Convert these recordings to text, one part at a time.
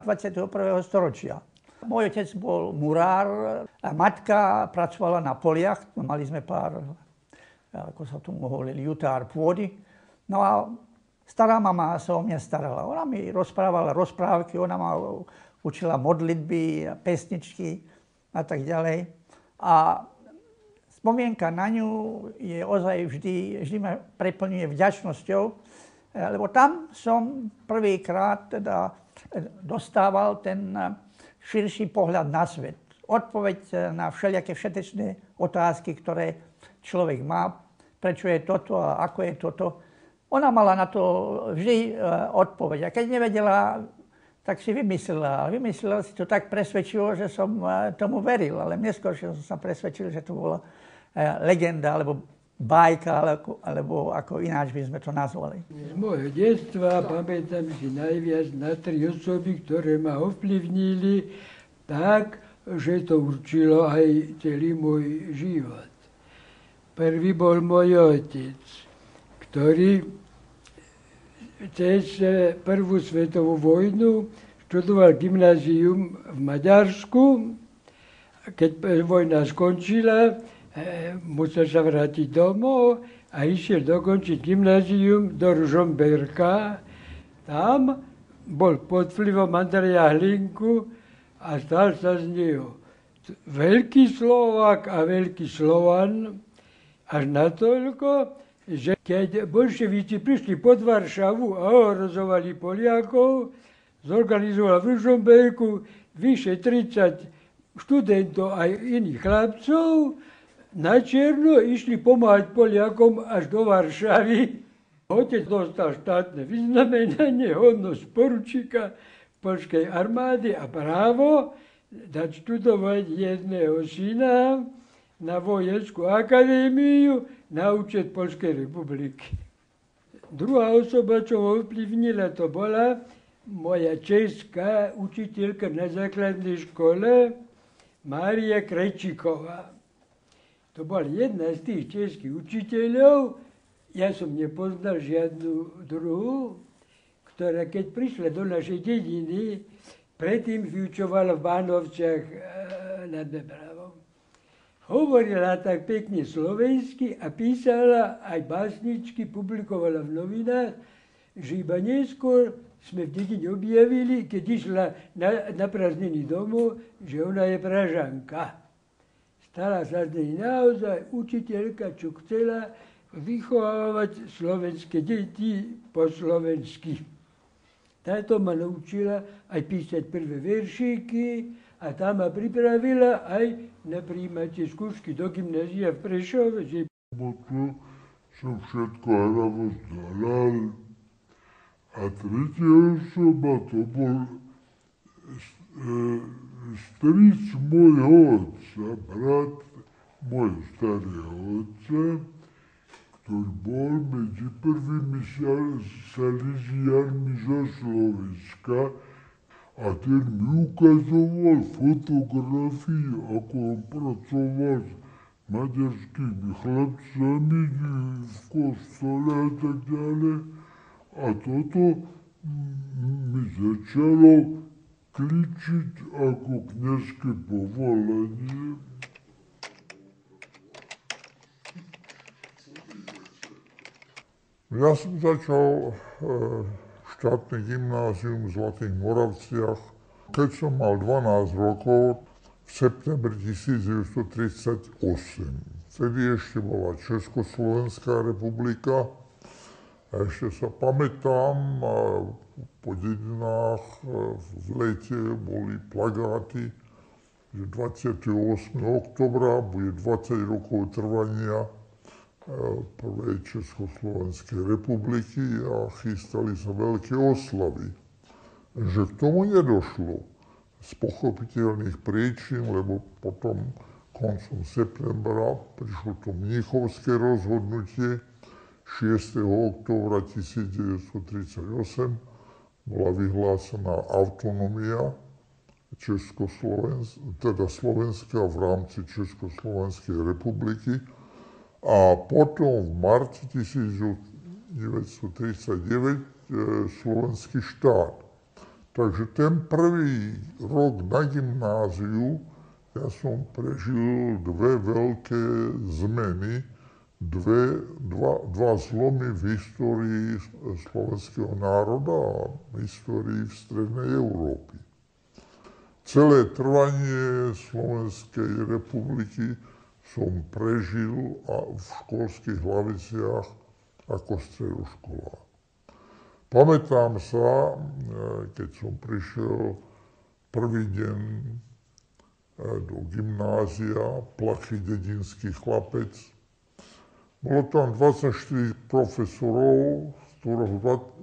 21. storočia. Môj otec bol murár a matka pracovala na poliach. Mali sme pár, ako sa tomu hovorili, jutár pôdy. No a stará mama sa o mňa starala. Ona mi rozprávala rozprávky, ona ma učila modlitby, pesničky a tak ďalej. A spomienka na ňu je ozaj vždy ma preplňuje vďačnosťou, lebo tam som prvýkrát teda dostával ten širší pohľad na svet. Odpoveď na všelijaké všetečné otázky, ktoré človek má. Prečo je toto a ako je toto. Ona mala na to vždy odpoveď. A keď nevedela, tak si vymyslela. Vymyslela si to tak presvedčivo, že som tomu veril. Ale neskôr som sa presvedčil, že to bola legenda, alebo bajka, alebo ako ináč by sme to nazvali. Z môjho detstva pamätám si najviac na 3 osoby, ktoré ma ovplyvnili tak, že to určilo aj celý môj život. Prvý bol môj otec, ktorý cez prvú svetovú vojnu študoval gymnázium v Maďarsku. Keď vojna skončila, musel sa vrátiť domov a išiel dokončiť gymnázium do Ružomberka. Tam bol pod vplyvom Andreja Hlinku a stal sa z neho veľký Slovák a veľký Slovan až natoľko, že keď bolševici prišli pod Varšavu a ohrozovali Poliakov, zorganizoval v Ružomberku vyše 30 študentov aj iných chlapcov, na čierno išli pomáhať Poliakom až do Varšavy. Otec dostal štátne vyznamenanie, hodnosť poručíka poľskej armády a právo dať študovať jedného syna na vojenskú akadémiu na účet Poľskej republiky. Druhá osoba, čo ovplyvnila, to bola moja česká učiteľka na základnej škole Mária Krejčíková. To bola jedna z tých českých učiteľov, ja som nepoznal žiadnu druhú, ktorá keď prišla do našej dediny, predtým vyučovala v Bánovciach nad Bebravom. Hovorila tak pekne slovensky a písala aj básničky, publikovala v novinách, že iba neskôr sme v dedine objavili, keď išla na prázdniny domov, že ona je Pražanka. Stala sa z nej naozaj učiteľka, čo chcela vychovávať slovenské deti po slovensky. Táto ma naučila aj písať prvé veršíky a tá ma pripravila aj na prijímacie skúšky do gymnázia v Prešove. To som všetko hravo zdolal. A tretia osoba to bol stric môjho otca, brat môjho starého otca, ktorý bol medzi prvými salesiánmi zo Slovenska a ten mi ukazoval fotografie, ako on pracoval s maďarskými chlapcami v kostole a tak ďalej. A toto mi začalo kličiť ako kňazské povolanie. Ja som začal štátne gymnázium v Zlatých Moravciach, keď som mal 12 rokov v septembri 1938. Vtedy ešte bola Československá republika. A ešte sa pamätám, po dedinách v lete boli plagáty, že 28. októbra bude 20 rokov trvania prvej Československej republiky a chystali sa veľké oslavy. Že k tomu nedošlo z pochopiteľných príčin, lebo potom koncom septembra prišlo to mníchovské rozhodnutie, 6. októbra 1938 bola vyhlásená autonómia teda Slovenska v rámci Československej republiky a potom v marci 1939 slovenský štát. Takže ten prvý rok na gymnáziu ja som prežil dve veľké zmeny, dva zlomy v histórii slovenského národa a v histórii v strednej Európy. Celé trvanie Slovenskej republiky som prežil v školských hlaviciach ako stredoškolák. Pamätám sa, keď som prišiel prvý deň do gymnázia, plachý dedinský chlapec. Bolo tam 24 profesorov,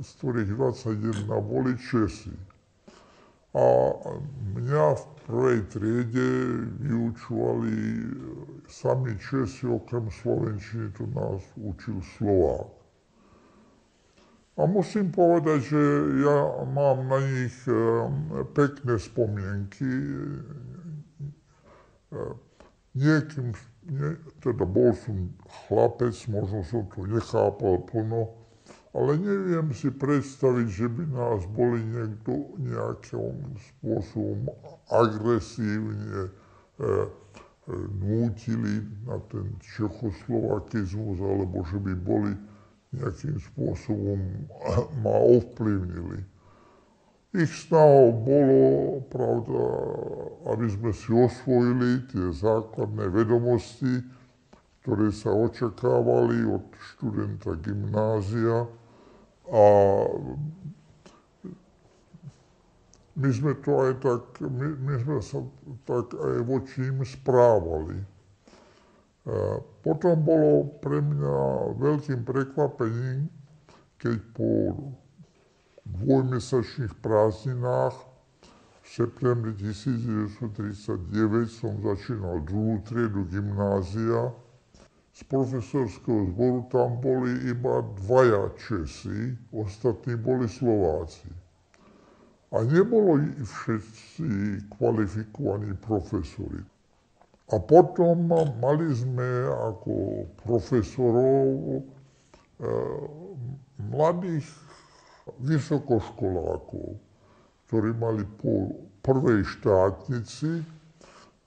z ktorých 21 boli Česi. A mňa v prvej triede vyučovali sami Česi, okrem slovenčiny, to nás učil Slovák. A musím povedať, že ja mám na nich pekné spomienky. Teda bol som chlapec, možno som to nechápal plno, ale neviem si predstaviť, že by nás boli niekto nejakým spôsobom agresívne nútili na ten čechoslovakizmus, alebo že by boli nejakým spôsobom ma ovplyvnili. Ich snahou bolo, pravda, aby sme si osvojili tie základné vedomosti, ktoré sa očakávali od študenta gymnázia. A my sme sa tak aj voči im správali. Potom bolo pre mňa veľkým prekvapením, keď po dvojmesačných prázdninách v septembri 1939 som začínal druhú triedu gymnázia. Z profesorského zboru tam boli iba dvaja Česi, ostatní boli Slováci. A nebolo všetci kvalifikovaní profesori. A potom mali sme ako profesorov mladých vysokoškolákov, ktorí mali po prvej štátnici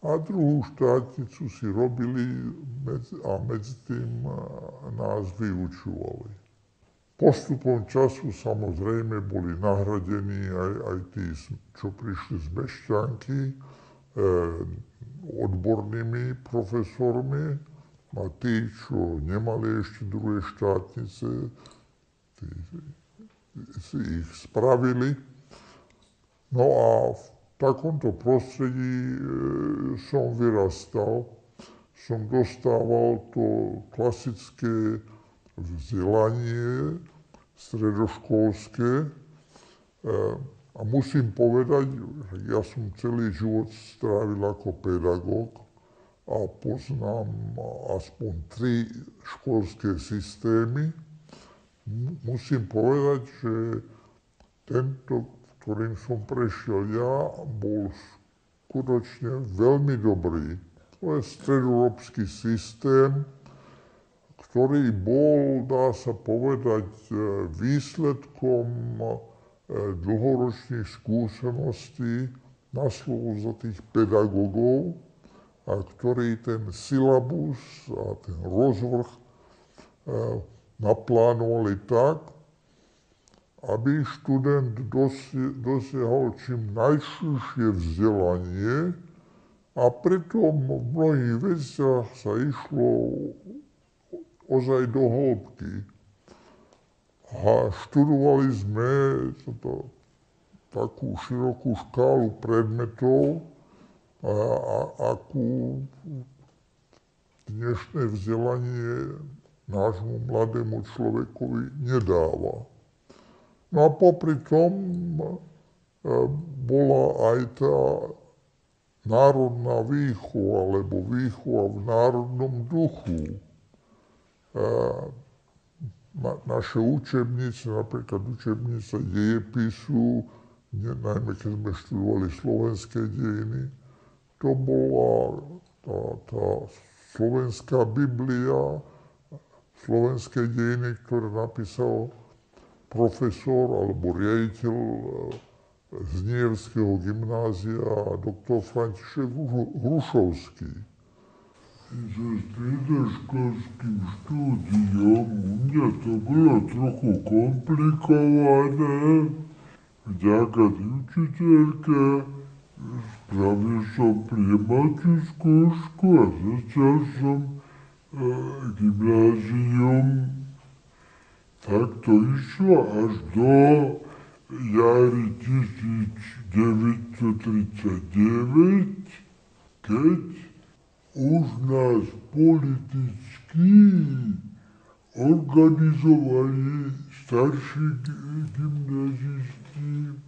a druhú štátnicu si robili a medzi tým nás vyučovali. Postupom času samozrejme boli nahradení aj tí, čo prišli z Mešťanky, odbornými profesormi a tí, čo nemali ešte druhé štátnice, tí si ich spravili. No a v takomto prostredí som vyrastal, som dostával to klasické vzdelanie stredoškolské. A musím povedať, že ja som celý život strávil ako pedagóg a poznám aspoň 3 školské systémy. Musím povedať, že tento, ktorým som prešiel ja, bol skutočne veľmi dobrý. To je stredoeurópsky systém, ktorý bol, dá sa povedať, výsledkom dlhoročných skúseností na Slovensku tých pedagógov, a ktorí ten syllabus a ten rozvrh naplánovali tak, aby študent dosiahol čím najširšie vzdelanie a pritom v mnohých veciach sa išlo ozaj do hĺbky. A študovali sme takú širokú škálu predmetov, akú dnešné vzdelanie nášmu mladému človekovi nedáva. No a popri tom bola aj tá národná výchova, alebo výchova v národnom duchu. Naše učebnice, napríklad učebnica dejepisu, najmä keď sme študovali slovenské dejiny, to bola tá slovenská Biblia, slovenské dejiny, ktoré napísal profesor alebo riaditeľ z Nievského gymnázia a doktor František Hrušovský. So stredoškolským štúdiom u mňa to bolo trochu komplikované. Vďaka tej učiteľke spravil som prijímaciu skúšku a začal som gymnázium. Tak to išlo až do jary 1939, keď už nás politicky organizovali starší gymnazisti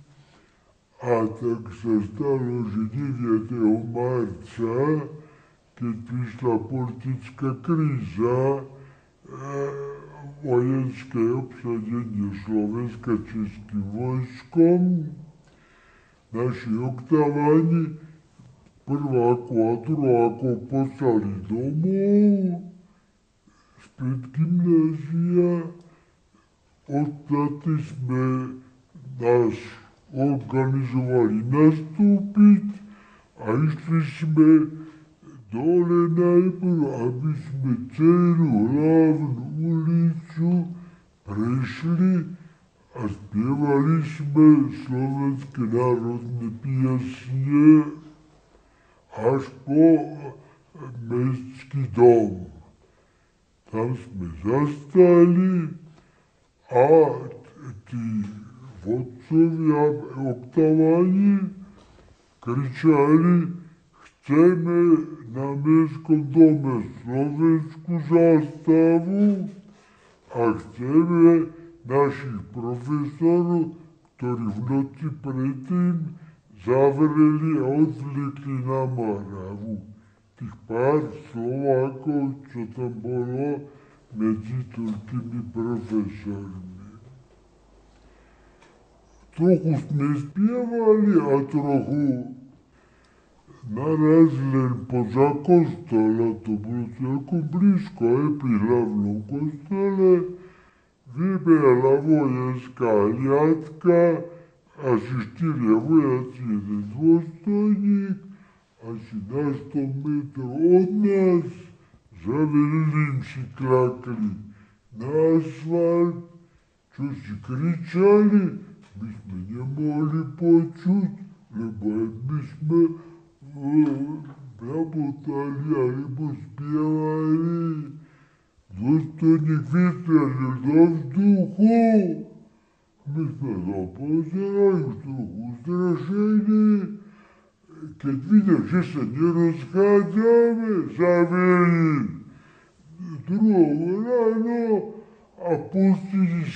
a tak sa stalo, že 9. marca, keď prišla politická kríza, vojenské obsadenie Slovenska českým vojskom, naši oktaváni prváku a druháku poslali domov spred gymnázia. Ostatní sme nás organizovali nastúpiť a išli sme dole najprv, aby sme celú hlavnú ulicu prešli a spievali sme slovenské národné piesne až po mestský dom. Tam sme zastali a tí vodcovia oktaváni kričali: chceme na mestskom dome slovenskú zástavu a chceme našich profesorov, ktorí v noci predtým zavreli a odvlekli na Moravu. Tých pár Slovákov, čo tam bolo medzi tými profesormi. Trochu sme spievali a trochu naraz len poza kostola, to bolo celkom blízko, aj pri hlavnom kostole, vybehla vojenská hliadka, asi 4 vojaci, 1 dôstojník, asi na 100 metrov od nás, zavelili si klakli na asfalt, čo si kričali, my sme nemohli počuť, lebo aj my sme blabotali alebo spievali. Dôstojník vystrelil do vzduchu. My sme sa pozerali, už trochu ustrašení. Keď videl, že sa nerozchádzame, zavelil druhou ráno a pustili